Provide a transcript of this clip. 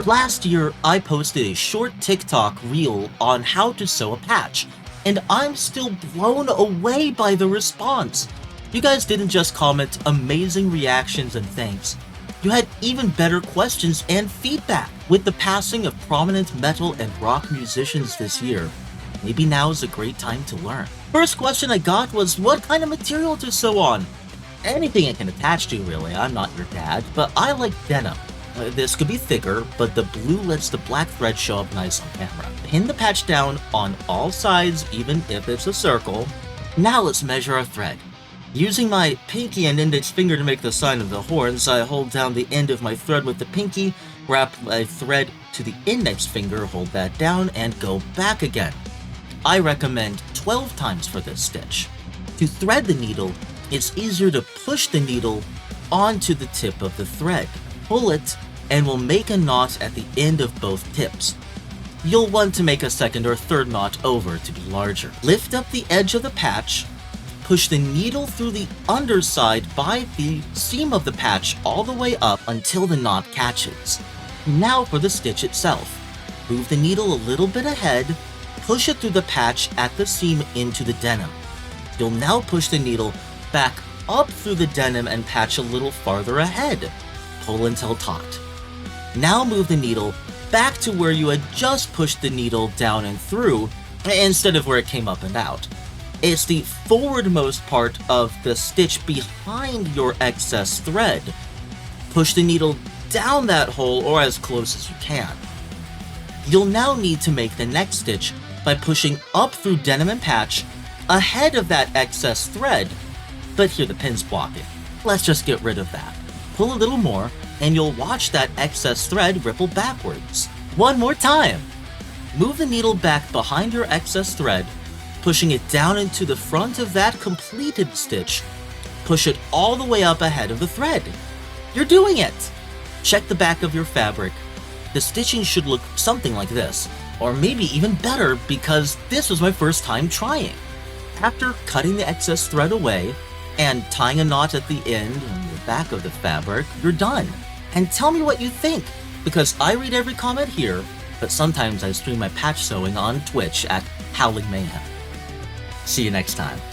Last year, I posted a short TikTok reel on how to sew a patch, and I'm still blown away by the response. You guys didn't just comment amazing reactions and thanks. You had even better questions and feedback. With the passing of prominent metal and rock musicians this year, maybe now is a great time to learn. First question I got was what kind of material to sew on? Anything it can attach to, really. I'm not your dad, but I like denim. This could be thicker, but the blue lets the black thread show up nice on camera. Pin the patch down on all sides, even if it's a circle. Now let's measure our thread. Using my pinky and index finger to make the sign of the horns, I hold down the end of my thread with the pinky, wrap my thread to the index finger, hold that down, and go back again. I recommend 12 times for this stitch. To thread the needle, it's easier to push the needle onto the tip of the thread. Pull it, and we'll make a knot at the end of both tips. You'll want to make a second or third knot over to be larger. Lift up the edge of the patch, push the needle through the underside by the seam of the patch all the way up until the knot catches. Now for the stitch itself. Move the needle a little bit ahead, push it through the patch at the seam into the denim. You'll now push the needle back up through the denim and patch a little farther ahead. Pull until taut. Now move the needle back to where you had just pushed the needle down and through, instead of where it came up and out. It's the forwardmost part of the stitch behind your excess thread. Push the needle down that hole or as close as you can. You'll now need to make the next stitch by pushing up through denim and patch ahead of that excess thread, but here the pin's blocking. Let's just get rid of that. Pull a little more, and you'll watch that excess thread ripple backwards. One more time. Move the needle back behind your excess thread, pushing it down into the front of that completed stitch. Push it all the way up ahead of the thread. You're doing it! Check the back of your fabric. The stitching should look something like this, or maybe even better because this was my first time trying. After cutting the excess thread away, and tying a knot at the end on the back of the fabric, you're done. And tell me what you think, because I read every comment here, but sometimes I stream my patch sewing on Twitch at Howling Mayhem. See you next time.